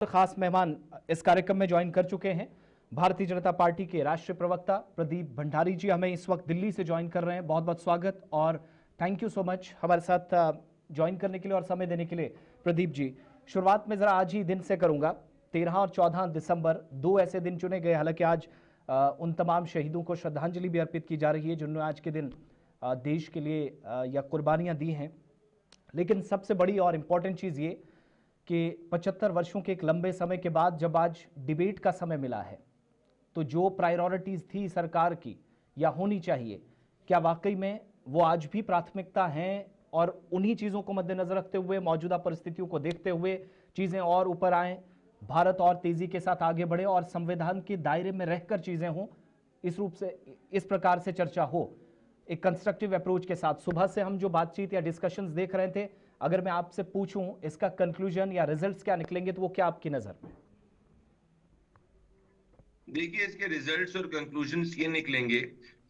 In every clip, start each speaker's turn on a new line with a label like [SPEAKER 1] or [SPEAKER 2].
[SPEAKER 1] खास मेहमान इस कार्यक्रम में ज्वाइन कर चुके हैं। भारतीय जनता पार्टी के राष्ट्रीय प्रवक्ता प्रदीप भंडारी जी हमें इस वक्त दिल्ली से ज्वाइन कर रहे हैं। बहुत बहुत स्वागत और थैंक यू सो मच हमारे साथ ज्वाइन करने के लिए और समय देने के लिए। प्रदीप जी, शुरुआत में ज़रा आज ही दिन से करूंगा। 13 और 14 दिसंबर दो ऐसे दिन चुने गए। हालांकि आज उन तमाम शहीदों को श्रद्धांजलि भी अर्पित की जा रही है जिन्होंने आज के दिन देश के लिए या कुर्बानियाँ दी हैं। लेकिन सबसे बड़ी और इम्पॉर्टेंट चीज़ ये कि 75 वर्षों के एक लंबे समय के बाद जब आज डिबेट का समय मिला है, तो जो प्रायोरिटीज़ थी सरकार की या होनी चाहिए, क्या वाकई में वो आज भी प्राथमिकता हैं? और उन्हीं चीज़ों को मद्देनजर रखते हुए, मौजूदा परिस्थितियों को देखते हुए चीज़ें और ऊपर आएँ, भारत और तेज़ी के साथ आगे बढ़े और संविधान के दायरे में रहकर चीज़ें हों, इस रूप से, इस प्रकार से चर्चा हो, एक कंस्ट्रक्टिव अप्रोच के साथ। सुबह से हम जो बातचीत या डिस्कशंस देख रहे थे, अगर मैं आपसे पूछूं इसका कंक्लूजन या रिजल्ट्स क्या निकलेंगे, तो वो क्या आपकी नजर में?
[SPEAKER 2] देखिए, इसके रिजल्ट्स और कंक्लूजन्स ये निकलेंगे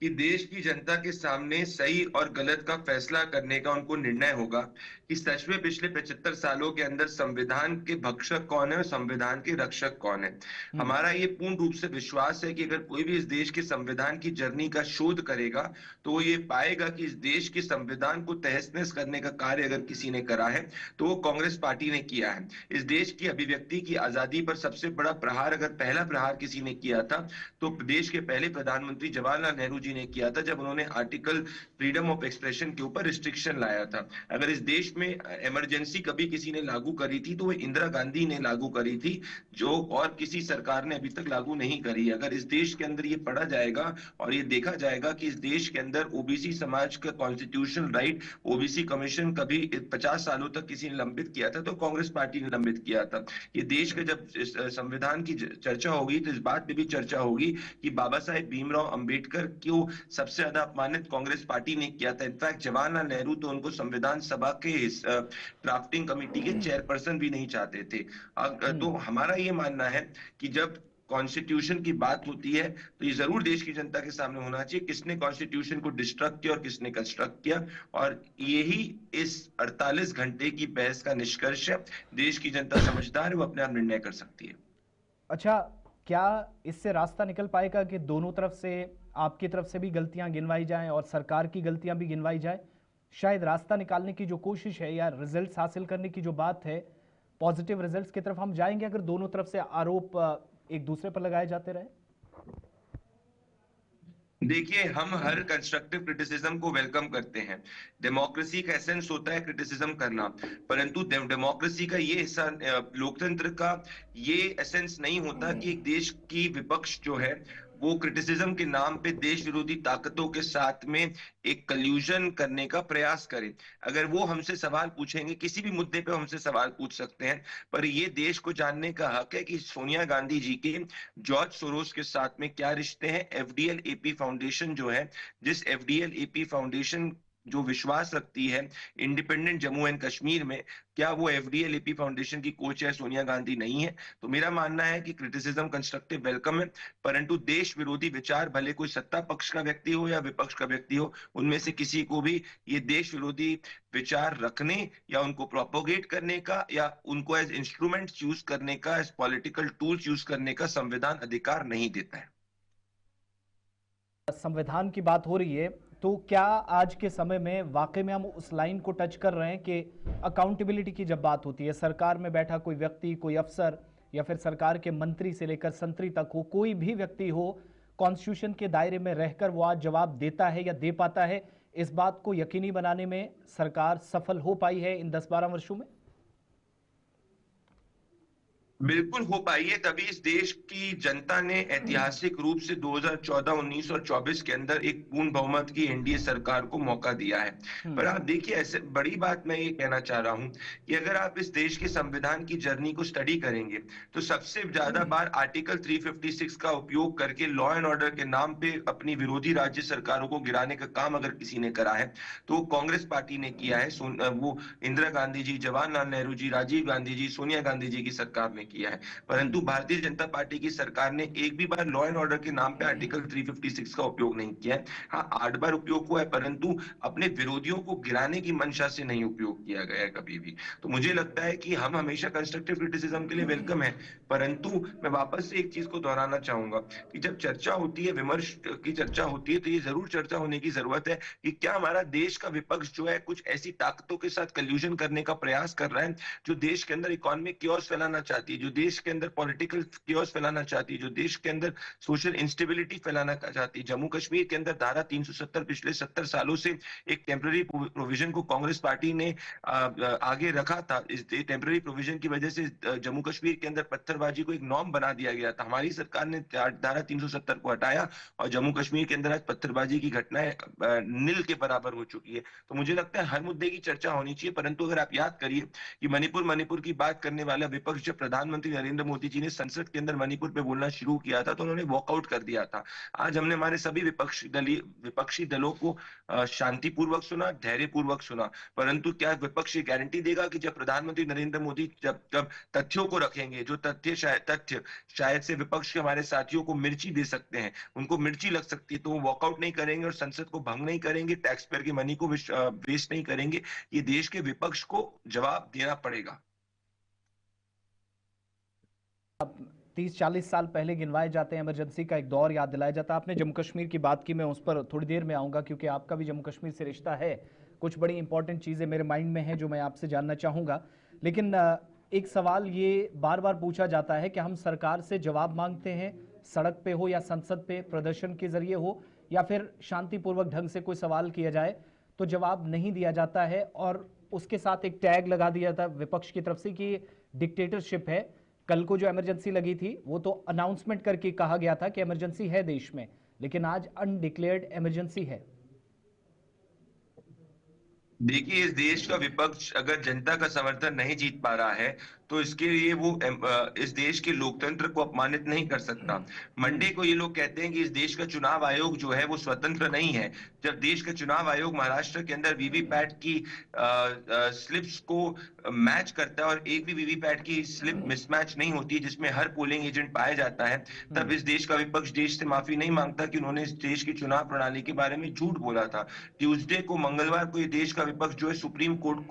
[SPEAKER 2] कि देश की जनता के सामने सही और गलत का फैसला करने का उनको निर्णय होगा कि सच में पिछले 75 सालों के अंदर संविधान के भक्षक कौन है और संविधान के रक्षक कौन है। हमारा ये पूर्ण रूप से विश्वास है कि अगर कोई भी इस देश के संविधान की जर्नी का शोध करेगा तो वो ये पाएगा कि इस देश के संविधान को तहस नहस करने का कार्य अगर किसी ने करा है तो वो कांग्रेस पार्टी ने किया है। इस देश की अभिव्यक्ति की आजादी पर सबसे बड़ा प्रहार, अगर पहला प्रहार किसी ने किया था, तो देश के पहले प्रधानमंत्री जवाहरलाल नेहरू जी ने किया था, जब उन्होंने आर्टिकल फ्रीडम ऑफ एक्सप्रेशन के ऊपर रिस्ट्रिक्शन लाया था। अगर इस देश में इमरजेंसी कभी किसी ने लागू करी थी तो वो इंदिरा गांधी ने लागू करी थी, जो और किसी सरकार ने अभी तक लागू नहीं करी। अगर इस देश के अंदर ये पढ़ा जाएगा और ये देखा जाएगा कि इस देश के अंदर ओबीसी समाज का कॉन्स्टिट्यूशनल राइट ओबीसी कमीशन कभी 50 सालों तक किसी ने लंबित किया था तो कांग्रेस पार्टी ने लंबित किया था। ये देश का जब संविधान की चर्चा होगी तो इस बात पे भी चर्चा होगी कि बाबा साहेब भीमराव अंबेडकर क्यों सबसे ज्यादा अपमानित कांग्रेस पार्टी ने किया था। इनफैक्ट जवाहरलाल नेहरू तो उनको संविधान सभा के ड्राफ्टिंग कमेटी के चेयरपर्सन भी नहीं चाहते थे। तो हमारा ये मानना है कि जब कॉन्स्टिट्यूशन की बात होती है तो ये जरूर देश की जनता के सामने होना चाहिए किसने कॉन्स्टिट्यूशन को डिस्ट्रक्ट किया और किसने कंस्ट्रक्ट किया, और यही इस 48 घंटे की बहस का निष्कर्ष है। देश की जनता समझदार है, वो अपने आप निर्णय कर सकती है।
[SPEAKER 1] अच्छा, क्या इससे रास्ता निकल पाएगा कि दोनों तरफ से, आपकी तरफ से भी गलतियां गिनवाई जाएं और सरकार की गलतियां भी गिनवाई जाएं? शायद रास्ता निकालने की जो कोशिश है या रिजल्ट्स हासिल करने की जो बात है, पॉजिटिव रिजल्ट्स की तरफ हम जाएंगे अगर दोनों तरफ से आरोप एक दूसरे पर लगाए जाते रहे?
[SPEAKER 2] देखिए, हम हर कंस्ट्रक्टिव क्रिटिसिज्म को वेलकम करते हैं। डेमोक्रेसी का एसेंस होता है क्रिटिसिज्म करना, परंतु डेमोक्रेसी का ये हिस्सा, लोकतंत्र का ये एसेंस नहीं होता कि एक देश की विपक्ष जो है वो क्रिटिसिज्म के नाम पे देश विरोधी ताकतों के साथ में एक कल्यूजन करने का प्रयास करे। अगर वो हमसे सवाल पूछेंगे, किसी भी मुद्दे पे हमसे सवाल पूछ सकते हैं, पर ये देश को जानने का हक है कि सोनिया गांधी जी के जॉर्ज सोरोस के साथ में क्या रिश्ते हैं। एफडीएल एपी फाउंडेशन जो है, जिस एफडीएल एपी फाउंडेशन जो विश्वास रखती है इंडिपेंडेंट जम्मू एंड कश्मीर में, क्या वो एफडीएल एपी फाउंडेशन की को चेयर सोनिया गांधी नहीं है? तो मेरा मानना है कि क्रिटिसिज्म कंस्ट्रक्टिव वेलकम है, परंतु देश विरोधी विचार, भले कोई सत्ता पक्ष का व्यक्ति हो या विपक्ष का व्यक्ति हो, उनमें से किसी को भी ये देश विरोधी विचार रखने या उनको प्रोपोगेट करने का या उनको एज इंस्ट्रूमेंट यूज करने का, एज पॉलिटिकल टूल्स यूज करने का संविधान अधिकार नहीं देता है।
[SPEAKER 1] संविधान की बात हो रही है, तो क्या आज के समय में वाकई में हम उस लाइन को टच कर रहे हैं कि अकाउंटेबिलिटी की जब बात होती है, सरकार में बैठा कोई व्यक्ति, कोई अफसर या फिर सरकार के मंत्री से लेकर संतरी तक हो, कोई भी व्यक्ति हो, कॉन्स्टिट्यूशन के दायरे में रहकर वो आज जवाब देता है या दे पाता है? इस बात को यकीनी बनाने में सरकार सफल हो पाई है इन 10-12 वर्षों में?
[SPEAKER 2] बिल्कुल हो पाई है, तभी इस देश की जनता ने ऐतिहासिक रूप से 2014, 19 और 24 के अंदर एक पूर्ण बहुमत की एनडीए सरकार को मौका दिया है। पर आप देखिए, ऐसे बड़ी बात मैं ये कहना चाह रहा हूं कि अगर आप इस देश के संविधान की जर्नी को स्टडी करेंगे तो सबसे ज्यादा बार आर्टिकल 356 का उपयोग करके लॉ एंड ऑर्डर के नाम पे अपनी विरोधी राज्य सरकारों को गिराने का काम अगर किसी ने करा है तो कांग्रेस पार्टी ने किया है। वो इंदिरा गांधी जी, जवाहरलाल नेहरू जी, राजीव गांधी जी, सोनिया गांधी जी की सरकार ने किया है। परंतु भारतीय जनता पार्टी की सरकार ने एक भी बार लॉ एंड ऑर्डर के नाम पे आर्टिकल 356 का उपयोग नहीं किया है। हाँ, 8 बार उपयोग हुआ है, परंतु अपने विरोधियों को गिराने की मंशा से नहीं उपयोग किया गया है कभी भी। तो मुझे लगता है कि हम हमेशा कंस्ट्रक्टिव क्रिटिसिज्म के लिए वेलकम है। परंतु मैं वापस से एक चीज को दोहराना चाहूंगा कि जब चर्चा होती है, विमर्श की चर्चा होती है, तो ये जरूर चर्चा होने की जरूरत है कि क्या हमारा देश का विपक्ष जो है कुछ ऐसी ताकतों के साथ कल्यूजन करने का प्रयास कर रहा है जो देश के अंदर इकोनॉमिक कियोस फैलाना चाहती है, जो देश के अंदर पॉलिटिकल कियोस फैलाना चाहती है, जो देश के अंदर सोशल इंस्टेबिलिटी फैलाना चाहती है। जम्मू कश्मीर के अंदर धारा 370 पिछले 70 सालों से एक टेम्पररी प्रोविजन को कांग्रेस पार्टी ने आगे रखा था। इस टेम्पररी प्रोविजन की वजह से जम्मू कश्मीर के अंदर पत्थरबाजी को एक नॉर्म बना दिया गया था। हमारी सरकार ने धारा 370 को हटाया और जम्मू कश्मीर के अंदर आज पत्थरबाजी की घटनाएं नील के बराबर हो चुकी है। तो मुझे लगता है हर मुद्दे की चर्चा होनी चाहिए, परंतु अगर आप याद करिए कि मणिपुर की बात करने वाला विपक्ष जब प्रधानमंत्री नरेंद्र मोदी जी ने संसद के अंदर मणिपुर पे बोलना शुरू किया था तो उन्होंने वॉकआउट कर दिया था। आज हमने हमारे सभी विपक्षी दलों को शांतिपूर्वक सुना, धैर्यपूर्वक सुना, परंतु क्या विपक्ष ये गारंटी देगा कि जब प्रधानमंत्री नरेंद्र मोदी जब जब तथ्यों को रखेंगे, जो तथ्य शायद से विपक्ष के हमारे साथियों को मिर्ची दे सकते हैं, उनको मिर्ची लग सकती है, तो वो वॉकआउट नहीं करेंगे और संसद को भंग नहीं करेंगे, टैक्स पेयर की मनी को वेस्ट नहीं करेंगे। ये देश के विपक्ष को जवाब देना पड़ेगा।
[SPEAKER 1] 30-40 साल पहले गिनवाए जाते हैं, इमरजेंसी का एक दौर याद दिलाया जाता है। आपने जम्मू कश्मीर की बात की, मैं उस पर थोड़ी देर में आऊँगा क्योंकि आपका भी जम्मू कश्मीर से रिश्ता है। कुछ बड़ी इंपॉर्टेंट चीज़ें मेरे माइंड में हैं जो मैं आपसे जानना चाहूँगा। लेकिन एक सवाल ये बार बार पूछा जाता है कि हम सरकार से जवाब मांगते हैं, सड़क पे हो या संसद पे प्रदर्शन के जरिए हो या फिर शांतिपूर्वक ढंग से कोई सवाल किया जाए तो जवाब नहीं दिया जाता है, और उसके साथ एक टैग लगा दिया था विपक्ष की तरफ से कि डिक्टेटरशिप है। कल को जो इमरजेंसी लगी थी वो तो अनाउंसमेंट करके कहा गया था कि इमरजेंसी है देश में, लेकिन आज अनडिक्लेयर्ड इमरजेंसी है।
[SPEAKER 2] देखिए, इस देश का विपक्ष अगर जनता का समर्थन नहीं जीत पा रहा है तो इसके लिए वो इस देश के लोकतंत्र को अपमानित नहीं कर सकता। मंडे को ये लोग कहते हैं कि इस देश का चुनाव आयोग जो है वो स्वतंत्र नहीं है। जब देश का चुनाव आयोग महाराष्ट्र के अंदर वीवीपैट की स्लिप्स को मैच करता है और एक भी वीवीपैट की स्लिप मिसमैच नहीं होती है जिसमें हर पोलिंग एजेंट पाया जाता है, तब इस देश का विपक्ष देश से माफी नहीं मांगता कि उन्होंने इस देश की चुनाव प्रणाली के बारे में झूठ बोला था। ट्यूसडे को, मंगलवार को, ये देश का विपक्ष जो है सुप्रीम कोर्ट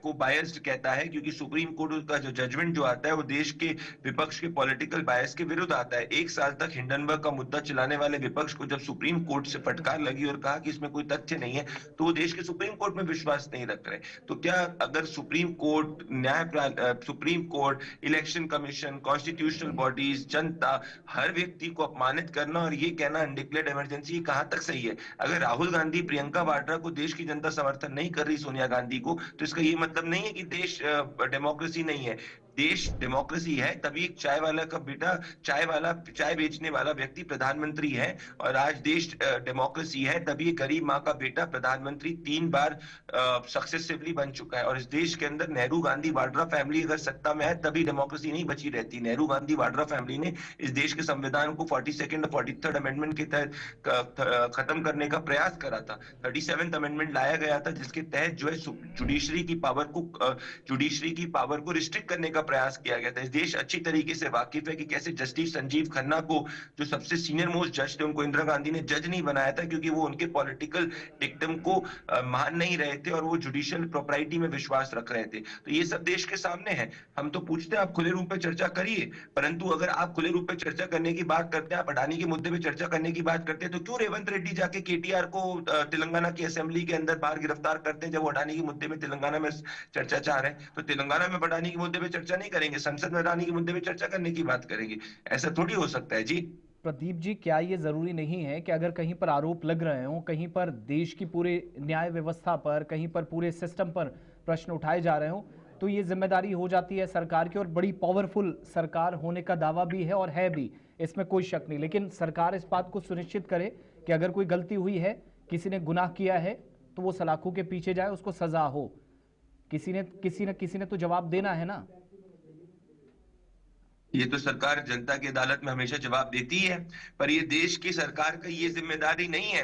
[SPEAKER 2] को बायस्ड कहता है, क्योंकि सुप्रीम कोर्ट का जो जजमेंट जो आता है वो देश के विपक्ष के पॉलिटिकल बायस के विरुद्ध आता है। 1 साल तक हिंडनबर्ग का मुद्दा चलाने वाले विपक्ष को जब सुप्रीम कोर्ट से फटकार लगी और कहा कि इसमें कोई तथ्य नहीं है, तो वो देश के सुप्रीम कोर्ट में विश्वास नहीं रख रहे। तो क्या अगर supreme court, supreme court, election commission, constitutional bodies, जनता, हर व्यक्ति को अपमानित करना और ये कहना अनडिक्लेयर्ड इमरजेंसी कहां तक सही है? अगर राहुल गांधी, प्रियंका वाड्रा को देश की जनता समर्थन नहीं कर रही, सोनिया गांधी को, तो इसका ये मतलब नहीं है कि देश डेमोक्रेसी नहीं है। देश डेमोक्रेसी है तभी एक चाय वाला का बेटा, चाय बेचने वाला व्यक्ति प्रधानमंत्री है, और आज देश डेमोक्रेसी है तभी एक गरीब माँ का बेटा प्रधानमंत्री 3 बार सक्सेसिवली बन चुका है। और इस देश के अंदर नेहरू गांधी वाड्रा फैमिली अगर सत्ता में है तभी डेमोक्रेसी नहीं बची रहती। नेहरू गांधी वाड्रा फैमिली ने इस देश के संविधान को 42nd और 43rd अमेंडमेंट के तहत खत्म करने का प्रयास करा था। 37th अमेंडमेंट लाया गया था जिसके तहत जो है जुडिशरी की पावर को रिस्ट्रिक्ट करने का प्रयास किया गया था। इस देश अच्छी तरीके से वाकिफ है कि कैसे जस्टिस संजीव खन्ना को, जो सबसे सीनियर मोस्ट जज थे, उनको इंदिरा गांधी ने जज नहीं बनाया था क्योंकि वो उनके पॉलिटिकल डिक्टम को मान नहीं रहे थे और वो जुडिशियल प्रॉपर्टी में विश्वास रख रहे थे। तो ये सब देश के सामने है। हम तो पूछते हैं आप खुले रूप में चर्चा करिए, परंतु अगर आप खुले रूप में चर्चा करने की बात करते हैं, आप अडानी के मुद्दे पे चर्चा करने की बात करते हैं, तो क्यों रेवंत रेड्डी जाके केटीआर को तेलंगाना की असेंबली के अंदर बाहर गिरफ्तार करते हैं जब वो अडानी के मुद्दे में तेलंगाना में चर्चा चाह रहे हैं? तो तेलंगाना में अडानी के मुद्दे पे चर्चा नहीं करेंगे, संसद में अडानी के मुद्दे पे चर्चा करने की बात करेंगे? ऐसा थोड़ी हो सकता है जी।
[SPEAKER 1] प्रदीप जी, क्या ये जरूरी नहीं है कि अगर कहीं पर आरोप लग रहे हो, कहीं पर देश की पूरे न्याय व्यवस्था पर, कहीं पर पूरे सिस्टम पर प्रश्न उठाए जा रहे हो, तो ये जिम्मेदारी हो जाती है सरकार की, और बड़ी पावरफुल सरकार होने का दावा भी है और है भी, इसमें कोई शक नहीं। लेकिन सरकार इस बात को सुनिश्चित करे कि अगर कोई गलती हुई है, किसी ने गुनाह किया है, तो वो सलाखों के पीछे जाए, उसको सजा हो। किसी ने तो जवाब देना है ना।
[SPEAKER 2] ये तो सरकार जनता की अदालत में हमेशा जवाब देती है, पर ये देश की सरकार का ये जिम्मेदारी नहीं है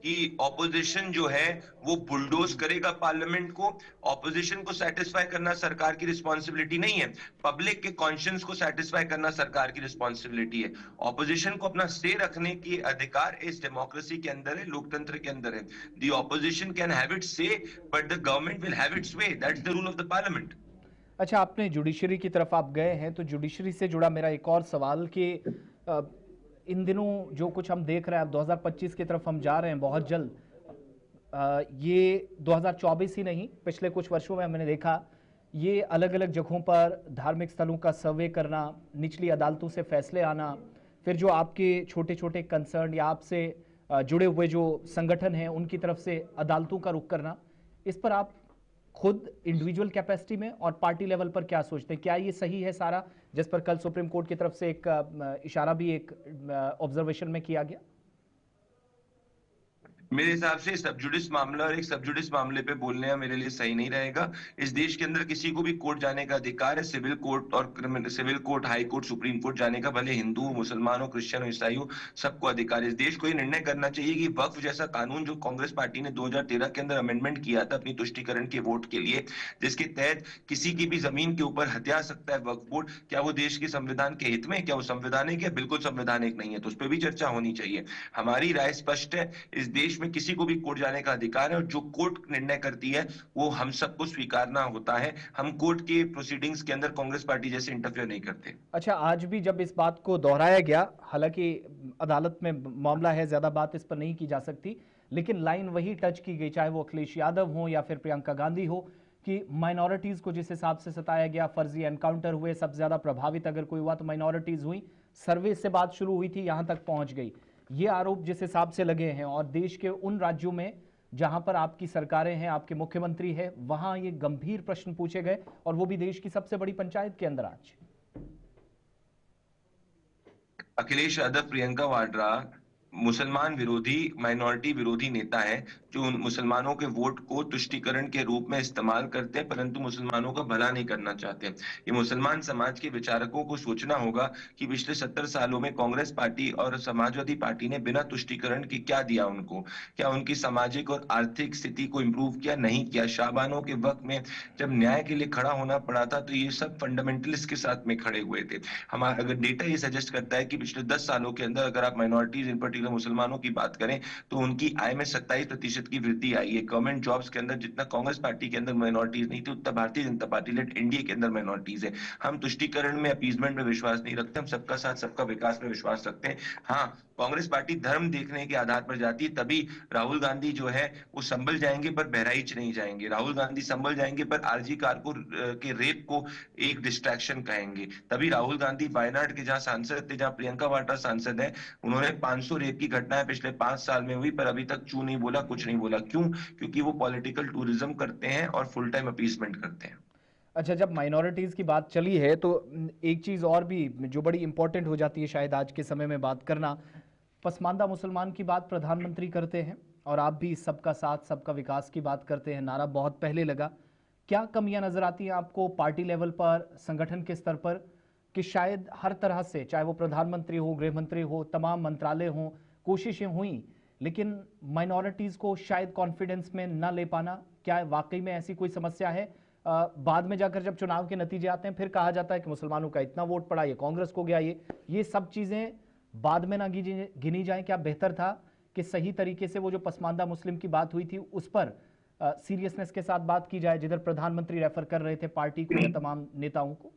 [SPEAKER 2] कि ऑपोजिशन जो है वो बुलडोज करेगा पार्लियामेंट को। ऑपोजिशन को सेटिस्फाई करना सरकार की रिस्पॉन्सिबिलिटी नहीं है, पब्लिक के कॉन्शियंस को सेटिस्फाई करना सरकार की रिस्पॉन्सिबिलिटी है। ऑपोजिशन को अपना से रखने की अधिकार इस डेमोक्रेसी के अंदर है, लोकतंत्र के अंदर है। The opposition can have its say, but the government will have its way. That's the rule of the parliament.
[SPEAKER 1] अच्छा, आपने जुडिशरी की तरफ आप गए हैं, तो जुडिशरी से जुड़ा मेरा एक और सवाल कि अ, इन दिनों जो कुछ हम देख रहे हैं, अब 2025 की तरफ हम जा रहे हैं बहुत जल्द। ये 2024 ही नहीं, पिछले कुछ वर्षों में हमने देखा ये अलग अलग जगहों पर धार्मिक स्थलों का सर्वे करना, निचली अदालतों से फैसले आना, फिर जो आपके छोटे छोटे कंसर्न या आपसे जुड़े हुए जो संगठन हैं उनकी तरफ से अदालतों का रुख करना, इस पर आप खुद इंडिविजुअल कैपेसिटी में और पार्टी लेवल पर क्या सोचते हैं? क्या ये सही है सारा, जिस पर कल सुप्रीम कोर्ट की तरफ से एक इशारा भी एक ऑब्जर्वेशन में किया गया?
[SPEAKER 2] मेरे हिसाब से सब जुडिस मामला और एक सब जुडिस मामले पे बोलने मेरे लिए सही नहीं रहेगा। इस देश के अंदर किसी को भी कोर्ट जाने का अधिकार है, सिविल कोर्ट और civil court, high court, supreme court जाने का, भले हिंदू हो, मुसलमान हो, क्रिश्चियन हो, ईसाई हो, सबको अधिकार है। इस देश को ये निर्णय करना चाहिए कि वक्फ जैसा कानून जो कांग्रेस पार्टी ने 2013 के अंदर अमेंडमेंट किया था अपनी तुष्टीकरण के वोट के लिए, जिसके तहत किसी की भी जमीन के ऊपर हत्या सकता है वक्फ बोर्ड, क्या वो देश के संविधान के हित में, क्या वो संवैधानिक है? बिल्कुल संवैधानिक नहीं है, तो उस पर भी चर्चा होनी चाहिए। हमारी राय स्पष्ट है, इस देश में किसी को भी कोर्ट जाने का अधिकार है और जो कोर्ट निर्णय करती है वो हम सबको स्वीकारना होता है। हम कोर्ट के प्रोसीडिंग्स के अंदर कांग्रेस पार्टी जैसे इंटरफेयर नहीं करते।
[SPEAKER 1] अच्छा, आज भी जब इस बात को दोहराया गया, हालांकि अदालत में मामला है, ज्यादा बात इस पर नहीं की जा सकती, लेकिन लाइन वही टच की गई, चाहे वो अखिलेश यादव हो या फिर प्रियंका गांधी हो, कि माइनॉरिटीज को जिस हिसाब से सताया गया, फर्जी एनकाउंटर हुए, सबसे ज्यादा प्रभावित अगर कोई हुआ तो माइनॉरिटीज हुई, सर्वे से बात शुरू हुई थी, यहां तक पहुंच गई। ये आरोप जिस हिसाब से लगे हैं, और देश के उन राज्यों में जहां पर आपकी सरकारें हैं, आपके मुख्यमंत्री है, वहां ये गंभीर प्रश्न पूछे गए, और वो भी देश की सबसे बड़ी पंचायत के अंदर आज।
[SPEAKER 2] अखिलेश यादव, प्रियंका वाड्रा मुसलमान विरोधी, माइनॉरिटी विरोधी नेता है, जो उन मुसलमानों के वोट को तुष्टीकरण के रूप में इस्तेमाल करते हैं, परंतु मुसलमानों का भला नहीं करना चाहते। ये मुसलमान समाज के विचारकों को सोचना होगा कि पिछले 70 सालों में कांग्रेस पार्टी और समाजवादी पार्टी ने बिना तुष्टीकरण के क्या दिया उनको, क्या उनकी सामाजिक और आर्थिक स्थिति को इंप्रूव किया? नहीं किया। शाहबानों के वक्त में जब न्याय के लिए खड़ा होना पड़ा था तो ये सब फंडामेंटलिस्ट के साथ में खड़े हुए थे। हमारा अगर डेटा ये सजेस्ट करता है कि पिछले 10 सालों के अंदर अगर आप माइनॉरिटीज, इन पर्टिकुलर मुसलमानों की बात करें, तो उनकी आय में 27% की वृद्धि आई है। गवर्नमेंट जॉब्स के अंदर जितना कांग्रेस पार्टी के अंदर माइनॉरिटीज नहीं थी, उतना Bharatiya Janata party lead NDA के अंदर माइनॉरिटीज है। हम तुष्टीकरण में, अपीजमेंट में विश्वास नहीं रखते, हम सबका साथ सबका विकास में विश्वास रखते हैं। हाँ, कांग्रेस पार्टी धर्म देखने के आधार पर जाती है, तभी राहुल गांधी जो है वो संभल जाएंगे पर बहराइच नहीं जाएंगे। राहुल गांधी संभल जाएंगे पर आरजी कारपुर के रेप को एक डिस्ट्रैक्शन कहेंगे। तभी राहुल गांधी वायनाड के जहां सांसद थे, जहां प्रियंका वाड्रा सांसद है, उन्होंने 500 रेप की घटनाएं पिछले 5 साल में हुई पर अभी तक चू नहीं बोला, कुछ नहीं बोला। क्यों? क्योंकि वो पॉलिटिकल टूरिज्म करते हैं और फुल टाइम अपीसमेंट करते हैं।
[SPEAKER 1] अच्छा, जब माइनॉरिटीज़ की बात चली है तो एक चीज़ और भी जो बड़ी इंपॉर्टेंट हो जाती है शायद आज के समय में बात करना, पसमानदा मुसलमान की बात प्रधानमंत्री करते हैं, और आप भी सबका साथ सबका विकास की बात करते हैं, नारा बहुत पहले लगा। क्या कमियां नज़र आती हैं आपको पार्टी लेवल पर, संगठन के स्तर पर, कि शायद हर तरह से, चाहे वो प्रधानमंत्री हो, गृह मंत्री हो, तमाम मंत्रालय हों, कोशिशें हुई, लेकिन माइनॉरिटीज़ को शायद कॉन्फिडेंस में न ले पाना? क्या वाकई में ऐसी कोई समस्या है? बाद में जाकर जब चुनाव के नतीजे आते हैं फिर कहा जाता है कि मुसलमानों का इतना वोट पड़ा, ये कांग्रेस को गया, ये सब चीज़ें बाद में ना गिनी जाएं? क्या बेहतर था कि सही तरीके से वो जो पसमानदा मुस्लिम की बात हुई थी उस पर सीरियसनेस के साथ बात की जाए, जिधर प्रधानमंत्री रेफर कर रहे थे पार्टी को या तमाम नेताओं को?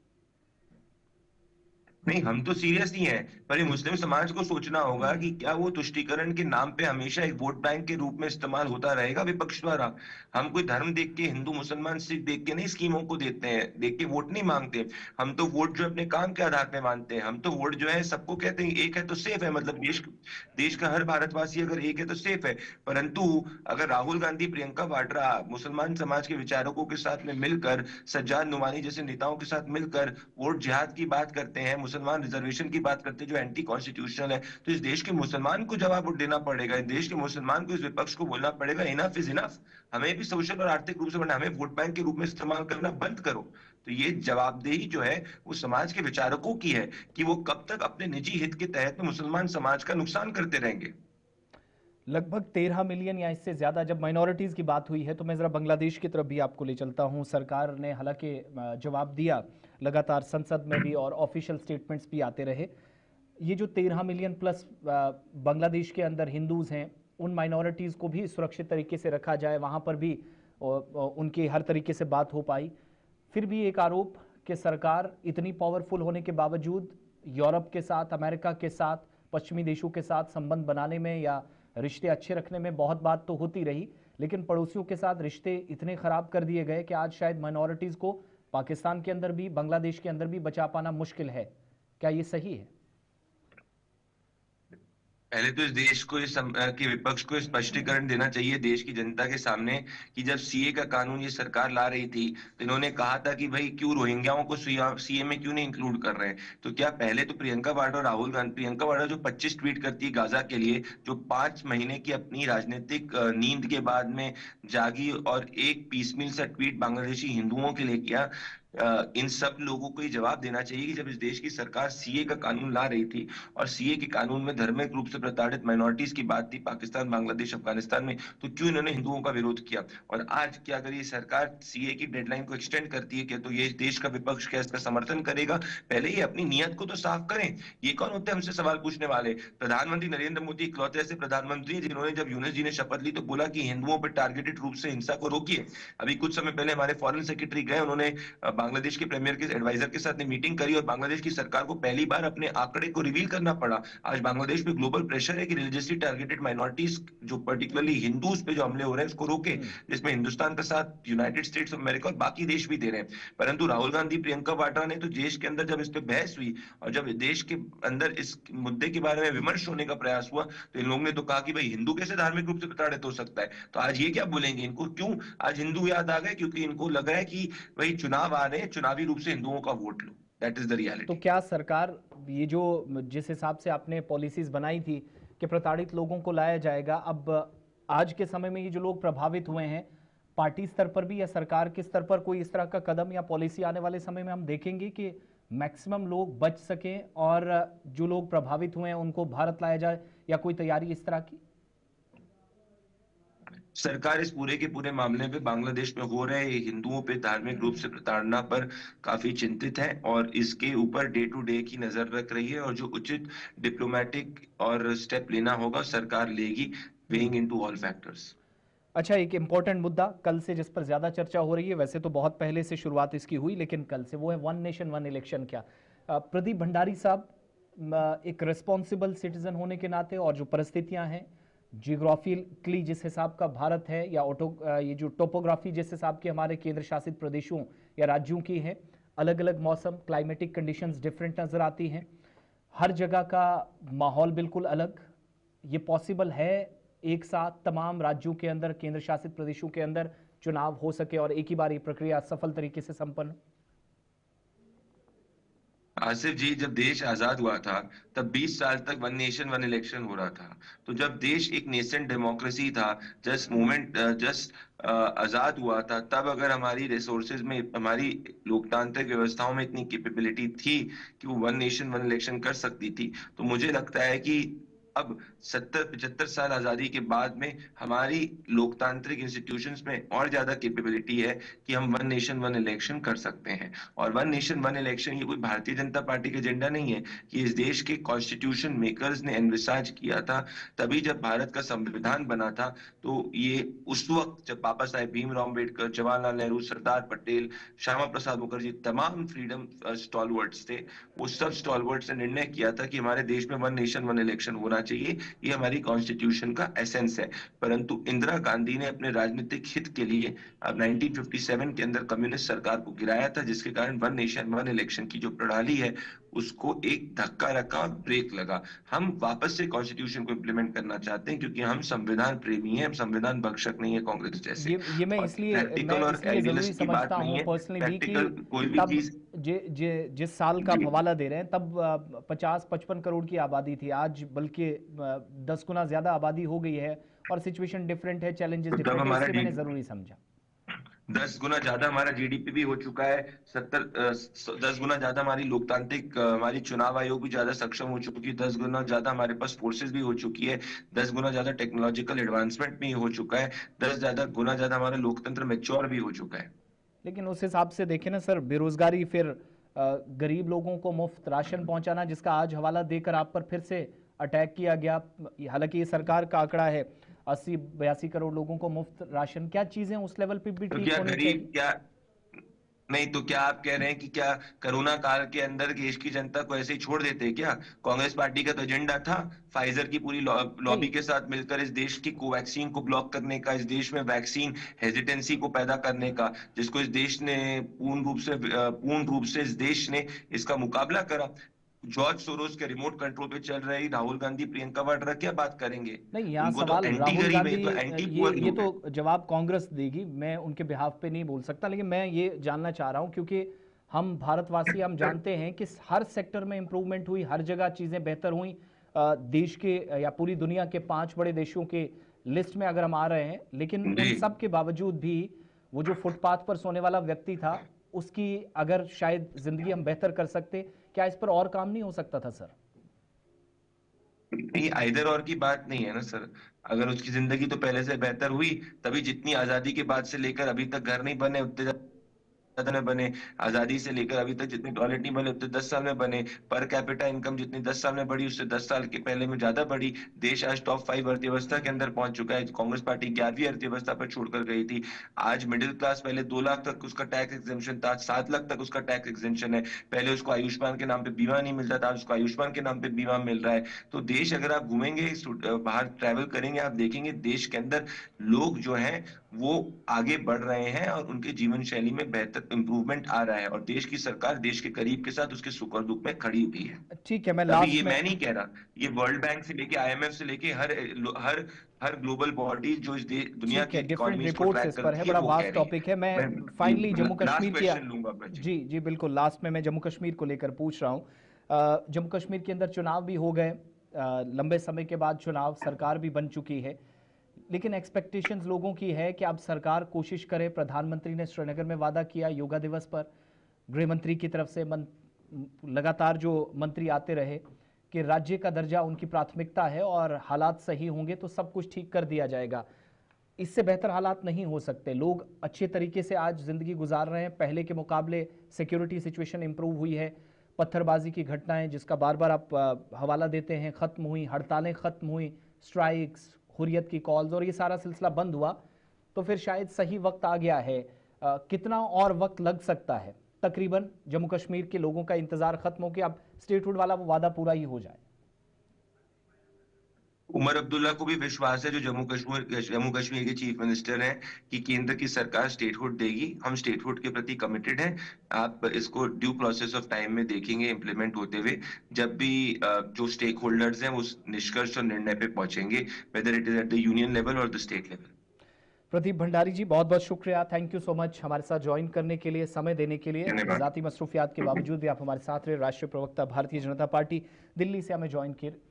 [SPEAKER 2] नहीं, हम तो सीरियस नहीं है, पर ये मुस्लिम समाज को सोचना होगा कि क्या वो तुष्टीकरण के नाम पे हमेशा एक वोट बैंक के रूप में इस्तेमाल होता रहेगा विपक्ष द्वारा? हम कोई धर्म देख के, हिंदू मुसलमान सिख देख के नहीं स्कीमों को देते हैं, देख के वोट नहीं मांगते। हम तो वोट जो अपने काम के आधार पे मानते हैं। हम तो वोट जो है सबको कहते हैं एक है तो सेफ है, मतलब देश का हर भारतवासी अगर एक है तो सेफ है। परंतु अगर राहुल गांधी, प्रियंका वाड्रा मुसलमान समाज के विचारकों के साथ में मिलकर, सज्जाद नुमानी जैसे नेताओं के साथ मिलकर वोट जिहाद की बात करते हैं, मुसलमान रिजर्वेशन की बात करते हैं जो एंटी कॉन्स्टिट्यूशनल है, तो इस देश के मुसलमान को जवाब देना पड़ेगा। इस देश के मुसलमान को, इस विपक्ष को बोलना पड़ेगा इनफ इज इनफ। हमें भी सोशल और आर्थिक रूप से बढ़ना, हमें वोट बैंक के रूप में इस्तेमाल करना बंद करो। तो ये जवाबदेही जो है वो समाज के विचारकों की है कि वो कब तक अपने निजी हित के तहत में मुसलमान समाज का नुकसान करते रहेंगे।
[SPEAKER 1] लगभग 13 मिलियन या इससे ज़्यादा। जब माइनॉरिटीज़ की बात हुई है तो मैं ज़रा बांग्लादेश की तरफ भी आपको ले चलता हूँ। सरकार ने हालांकि जवाब दिया लगातार संसद में भी, और ऑफिशियल स्टेटमेंट्स भी आते रहे। ये जो 13 मिलियन प्लस बांग्लादेश के अंदर हिंदूज़ हैं, उन माइनॉरिटीज़ को भी सुरक्षित तरीके से रखा जाए, वहाँ पर भी उनकी हर तरीके से बात हो पाई। फिर भी एक आरोप कि सरकार इतनी पावरफुल होने के बावजूद यूरोप के साथ, अमेरिका के साथ, पश्चिमी देशों के साथ संबंध बनाने में या रिश्ते अच्छे रखने में बहुत बात तो होती रही, लेकिन पड़ोसियों के साथ रिश्ते इतने ख़राब कर दिए गए कि आज शायद माइनॉरिटीज़ को पाकिस्तान के अंदर भी, बांग्लादेश के अंदर भी बचा पाना मुश्किल है। क्या ये सही है?
[SPEAKER 2] पहले तो इस देश को के विपक्ष को स्पष्टीकरण देना चाहिए देश की जनता के सामने कि जब सीए का कानून ये सरकार ला रही थी तो इन्होंने कहा था कि भाई क्यों रोहिंग्याओं को सीए में क्यों नहीं इंक्लूड कर रहे हैं। तो क्या पहले तो प्रियंका वाड्रा और राहुल गांधी, प्रियंका वाड्रा जो 25 ट्वीट करती है गाजा के लिए, जो 5 महीने की अपनी राजनीतिक नींद के बाद में जागी और एक पीसमील सा ट्वीट बांग्लादेशी हिंदुओं के लिए किया, इन सब लोगों को ये जवाब देना चाहिए कि जब इस देश की सरकार सीए का कानून ला रही थी और सीए के कानून में धार्मिक रूप से प्रताड़ित माइनॉरिटीज की बात थी पाकिस्तान, बांग्लादेश, अफगानिस्तान में, तो क्यों इन्होंने हिंदुओं का विरोध किया। और आज क्या अगर ये सरकार सीए की डेडलाइन को एक्सटेंड करती है क्या, तो ये देश का विपक्ष क्या इसका समर्थन करेगा? पहले ये अपनी नियत को तो साफ करें। ये कौन होते हैं हमसे सवाल पूछने वाले? प्रधानमंत्री नरेंद्र मोदी इकलौते ऐसे प्रधानमंत्री हैं जिन्होंने जब यूनुस जी ने शपथ ली तो बोला कि हिंदुओं पर टारगेटेड रूप से हिंसा को रोकिए। अभी कुछ समय पहले हमारे फॉरेन सेक्रेटरी गए, उन्होंने बांग्लादेश के प्रीमियर के एडवाइजर के साथ मीटिंग करी और बांग्लादेश की सरकार को पहली बार अपने आंकड़े को रिवील करना पड़ा। आज बांग्लादेश पे ग्लोबल प्रेशर है कि रिलीजियसली टारगेटेड माइनॉरिटीज, जो पर्टिकुलरली हिंदूज पे जो हमले हो रहे हैं, उसको रोके, जिसमें हिंदुस्तान का साथ यूनाइटेड स्टेट्स ऑफ अमेरिका और बाकी देश भी दे रहे हैं। परंतु राहुल गांधी, प्रियंका वाड्रा ने तो देश के अंदर जब इस पे बहस हुई और जब देश के अंदर इस मुद्दे के बारे में विमर्श होने का प्रयास हुआ तो इन लोगों ने तो कहा कि भाई हिंदू कैसे धार्मिक रूप से प्रताड़ित हो सकता है। तो आज ये क्या बोलेंगे? इनको क्यों आज हिंदू याद आ गए? क्योंकि इनको लग रहा है कि वही चुनाव आ रहे हैं, चुनावी रूप से हिंदुओं का vote low. That is the
[SPEAKER 1] तो
[SPEAKER 2] रियलिटी।
[SPEAKER 1] क्या सरकार ये जो जिस हिसाब से आपने पॉलिसीज बनाई थी कि प्रताड़ित लोगों को लाया जाएगा, अब आज के समय में ये जो लोग प्रभावित हुए हैं, पार्टी स्तर पर भी या सरकार के स्तर पर कोई इस तरह का कदम या पॉलिसी आने वाले समय में हम देखेंगे कि मैक्सिमम लोग बच सकें और जो लोग प्रभावित हुए हैं उनको भारत लाया जाए, या कोई तैयारी इस तरह की?
[SPEAKER 2] सरकार इस पूरे के पूरे मामले में बांग्लादेश में हो रहे हिंदुओं पे धार्मिक रूप से प्रताड़ना पर काफी चिंतित है और इसके ऊपर डे टू डे की नजर रख रही है, और जो उचित डिप्लोमेटिक और स्टेप लेना होगा सरकार लेगी, वेइंग इनटू ऑल फैक्टर्स।
[SPEAKER 1] अच्छा, एक इम्पॉर्टेंट मुद्दा कल से जिस पर ज़्यादा चर्चा हो रही है, वैसे तो बहुत पहले से शुरुआत इसकी हुई, लेकिन कल से, वो है वन नेशन वन इलेक्शन। क्या प्रदीप भंडारी साहब, एक रिस्पॉन्सिबल सिटीजन होने के नाते और जो परिस्थितियां हैं जियोग्राफिकली जिस हिसाब का भारत है, या ये जो टोपोग्राफी जिस हिसाब के हमारे केंद्र शासित प्रदेशों या राज्यों की है, अलग अलग मौसम, क्लाइमेटिक कंडीशंस डिफरेंट नज़र आती हैं, हर जगह का माहौल बिल्कुल अलग, ये पॉसिबल है एक साथ तमाम राज्यों के अंदर, केंद्र शासित प्रदेशों के अंदर चुनाव हो सके और एक ही बार ये प्रक्रिया सफल तरीके से संपन्न?
[SPEAKER 2] आसिफ जी, जब देश आजाद हुआ था तब 20 साल तक वन नेशन वन इलेक्शन हो रहा था। तो जब देश एक नेसेंट डेमोक्रेसी था, जस्ट आजाद हुआ था, तब अगर हमारी रिसोर्सेज में, हमारी लोकतांत्रिक व्यवस्थाओं में इतनी कैपेबिलिटी थी कि वो वन नेशन वन इलेक्शन कर सकती थी, तो मुझे लगता है कि अब 70-75 साल आजादी के बाद में हमारी लोकतांत्रिक इंस्टीट्यूशंस में और ज्यादा कैपेबिलिटी है कि हम वन नेशन वन इलेक्शन कर सकते हैं। और वन नेशन वन इलेक्शन ये कोई भारतीय जनता पार्टी का एजेंडा नहीं है, कि इस देश के कॉन्स्टिट्यूशन मेकर्स ने एनविसाज किया था। तभी जब भारत का संविधान बना था तो ये उस वक्त जब बाबा साहेब भीमराव अम्बेडकर, जवाहरलाल नेहरू, सरदार पटेल, श्यामा प्रसाद मुखर्जी, तमाम फ्रीडम स्टॉलवर्ड्स थे, वो सब स्टॉलवर्ड्स ने निर्णय किया था कि हमारे देश में वन नेशन वन इलेक्शन होना चाहिए। ये हमारी कॉन्स्टिट्यूशन का एसेंस है। परंतु इंदिरा गांधी ने अपने राजनीतिक हित के लिए अब 1957 के अंदर कम्युनिस्ट सरकार को गिराया था, जिसके कारण वन नेशन वन इलेक्शन की जो प्रणाली है उसको एक धक्का रखा, ब्रेक लगा। हम वापस से कॉन्स्टिट्यूशन को इम्प्लीमेंट करना चाहते हैं क्योंकि हम संविधान प्रेमी हैं, हम संविधान भक्षक नहीं है कांग्रेस जैसे।
[SPEAKER 1] ये
[SPEAKER 2] और
[SPEAKER 1] मैं
[SPEAKER 2] प्रैक्टिकल और
[SPEAKER 1] इसलिए ज़रूरी
[SPEAKER 2] आइडियलिस्ट की बात
[SPEAKER 1] समझता
[SPEAKER 2] नहीं
[SPEAKER 1] हूँ
[SPEAKER 2] है।
[SPEAKER 1] पर्सनली भी कि
[SPEAKER 2] प्रैक्टिकल कोई भी
[SPEAKER 1] तब
[SPEAKER 2] चीज।
[SPEAKER 1] जिस साल का आप
[SPEAKER 2] जी।
[SPEAKER 1] हवाला दे रहे हैं, तब 50-55 करोड़ की आबादी थी, आज बल्कि 10 गुना ज़्यादा आबादी हो गई है और सिचुएशन डिफरेंट है, चैलेंजेस
[SPEAKER 2] तो तब
[SPEAKER 1] डिफरेंट है,
[SPEAKER 2] हमारा
[SPEAKER 1] इसलिए मैंने ज़रूरी समझा।
[SPEAKER 2] 10 गुना ज्यादा हमारा जीडीपी भी हो चुका है। 10 गुना ज्यादा हमारी लोकतांत्रिक हमारी चुनाव आयोग भी ज्यादा सक्षम हो चुकी है। 10 गुना ज्यादा हमारे पास फोर्सेस भी हो चुकी है। 10 गुना ज्यादा टेक्नोलॉजिकल एडवांसमेंट भी हो चुका है। 10 गुना ज्यादा हमारा लोकतंत्र मेच्योर भी हो चुका है।
[SPEAKER 1] लेकिन उस हिसाब से देखें ना सर, बेरोजगारी, फिर गरीब लोगों को मुफ्त राशन पहुंचाना, जिसका आज हवाला देकर आप पर फिर से अटैक किया गया। हालांकि ये सरकार का आंकड़ा है 80-82 करोड़ लोगों को मुफ्त राशन। क्या चीजें उस लेवल पे भी
[SPEAKER 2] तो
[SPEAKER 1] ठीक
[SPEAKER 2] क्या
[SPEAKER 1] होनी
[SPEAKER 2] गरीब
[SPEAKER 1] चाहिए?
[SPEAKER 2] क्या नहीं, तो क्या आप कह रहे हैं कि क्या कोरोना काल के अंदर देश की जनता को ऐसे ही छोड़ देते क्या? कांग्रेस पार्टी का तो एजेंडा था फाइजर की पूरी
[SPEAKER 1] नहीं,
[SPEAKER 2] लॉबी के साथ मिलकर इस देश की कोवैक्सीन को ब्लॉक करने का, इस देश में वैक्सीन हेजिटेंसी को पैदा करने का, जिसको इस देश ने पूर्ण रूप से इस देश ने इसका मुकाबला करा। जॉर्ज सोरोस के रिमोट कंट्रोल पे चल रही राहुल गांधी, प्रियंका वाड्रा क्या बात करेंगे?
[SPEAKER 1] नहीं, यहाँ
[SPEAKER 2] उनको तो
[SPEAKER 1] सवाल
[SPEAKER 2] एंटी
[SPEAKER 1] राहुल
[SPEAKER 2] गरीब है,
[SPEAKER 1] गांधी,
[SPEAKER 2] ये तो एंटी
[SPEAKER 1] ये
[SPEAKER 2] पुअर
[SPEAKER 1] ये
[SPEAKER 2] लोग
[SPEAKER 1] तो
[SPEAKER 2] हैं।
[SPEAKER 1] जवाब कांग्रेस देगी, मैं उनके बिहाफ पे नहीं बोल सकता। लेकिन मैं ये जानना चाह रहा हूँ, क्योंकि हम भारतवासी, हम जानते हैं कि हर सेक्टर में इंप्रूवमेंट हुई, हर जगह चीज़ें बेहतर हुई। देश के या पूरी दुनिया के 5 बड़े देशों के लिस्ट में अगर हम आ रहे हैं, लेकिन
[SPEAKER 2] जी।
[SPEAKER 1] उन सब के बावजूद भी वो जो फुटपाथ पर सोने वाला व्यक्ति था, उसकी अगर शायद ज़िंदगी हम बेहतर कर सकते, क्या इस पर और काम नहीं हो सकता था सर?
[SPEAKER 2] नहीं, आइदर और की बात नहीं है ना सर। अगर उसकी जिंदगी तो पहले से बेहतर हुई, तभी जितनी आजादी के बाद से लेकर अभी तक घर नहीं बने उतने ज्यादा में बने। आजादी से लेकर अभी तक जितने टॉयलेट नहीं बने उतने 10 साल में बने। पर कैपिटा इनकम जितनी 10 साल में बढ़ी, उससे 10 साल के पहले में ज्यादा बढ़ी। देश आज टॉप 5 अर्थव्यवस्था के अंदर पहुंच चुका है। कांग्रेस पार्टी 11वीं अर्थव्यवस्था पर छोड़कर गई थी। आज मिडिल क्लास पहले 2 लाख तक उसका टैक्स एग्जेम्पशन था, आज 7 लाख तक उसका टैक्स एग्जेम्पशन है। पहले उसको आयुष्मान के नाम पे बीमा नहीं मिलता था, आज उसको आयुष्मान के नाम पे बीमा मिल रहा है। तो देश, अगर आप घूमेंगे, बाहर ट्रैवल करेंगे, आप देखेंगे देश के अंदर लोग जो हैं वो आगे बढ़ रहे हैं और उनके जीवन शैली में बेहतर इंप्रूवमेंट आ रहा है, और देश की सरकार देश के करीब के साथ उसके सुख और दुख में खड़ी हुई है।
[SPEAKER 1] ठीक है, मैं
[SPEAKER 2] अभी ये
[SPEAKER 1] लास्ट में।
[SPEAKER 2] मैं नहीं कह रहा, ये वर्ल्ड बैंक से लेके आईएमएफ से लेके हर हर ग्लोबल बॉडी जो दुनिया
[SPEAKER 1] ठीक
[SPEAKER 2] की
[SPEAKER 1] है, डिफरेंट
[SPEAKER 2] इकोनॉमीज को
[SPEAKER 1] रिपोर्ट्स
[SPEAKER 2] ट्रैक
[SPEAKER 1] इस पर है,
[SPEAKER 2] करती है
[SPEAKER 1] बड़ा
[SPEAKER 2] वो कह
[SPEAKER 1] वास्ट
[SPEAKER 2] रही है।
[SPEAKER 1] टॉपिक है। मैं
[SPEAKER 2] मैं
[SPEAKER 1] फाइनली जम्मू
[SPEAKER 2] लास्ट
[SPEAKER 1] कश्मीर की।
[SPEAKER 2] क्वेश्चन लूंगा मैं जी।
[SPEAKER 1] जी जी बिल्कुल, लास्ट में मैं जम्मू कश्मीर को लेकर पूछ रहा हूँ। जम्मू कश्मीर के अंदर चुनाव भी हो गए, लंबे समय के बाद चुनाव, सरकार भी बन चुकी है। लेकिन एक्सपेक्टेशंस लोगों की है कि अब सरकार कोशिश करे। प्रधानमंत्री ने श्रीनगर में वादा किया योगा दिवस पर, गृह मंत्री की तरफ से लगातार जो मंत्री आते रहे कि राज्य का दर्जा उनकी प्राथमिकता है और हालात सही होंगे तो सब कुछ ठीक कर दिया जाएगा। इससे बेहतर हालात नहीं हो सकते। लोग अच्छे तरीके से आज ज़िंदगी गुजार रहे हैं, पहले के मुकाबले सिक्योरिटी सिचुएशन इंप्रूव हुई है। पत्थरबाजी की घटनाएं, जिसका बार बार आप हवाला देते हैं, ख़त्म हुई, हड़तालें ख़त्म हुई, स्ट्राइक्स, हुर्रियत की कॉल्स, और ये सारा सिलसिला बंद हुआ। तो फिर शायद सही वक्त आ गया है। कितना और वक्त लग सकता है? तकरीबन जम्मू कश्मीर के लोगों का इंतज़ार ख़त्म हो के अब स्टेटहुड वाला वो वादा पूरा ही हो जाए।
[SPEAKER 2] उमर अब्दुल्ला को भी विश्वास है, जो जम्मू कश्मीर के चीफ मिनिस्टर हैं, कि केंद्र की सरकार स्टेटहुड देगी। हम स्टेटहुड के प्रति कमिटेड हैं। आप इसको ड्यू प्रोसेस ऑफ टाइम में देखेंगे इम्प्लीमेंट होते हुए, जब भी जो स्टेक होल्डर्स हैं वो उस निष्कर्ष और निर्णय पे पहुंचेंगे, whether it is at the union level और the state level.
[SPEAKER 1] Pradeep Bhandari ji, बहुत बहुत शुक्रिया, थैंक यू सो मच हमारे साथ ज्वाइन करने के लिए, समय देने के लिए।
[SPEAKER 2] धन्यवाद।
[SPEAKER 1] ज़ाती मसरूफियात के बावजूद भी आप हमारे साथ रहे। राष्ट्रीय प्रवक्ता, भारतीय जनता पार्टी, दिल्ली से हमें ज्वाइन किए।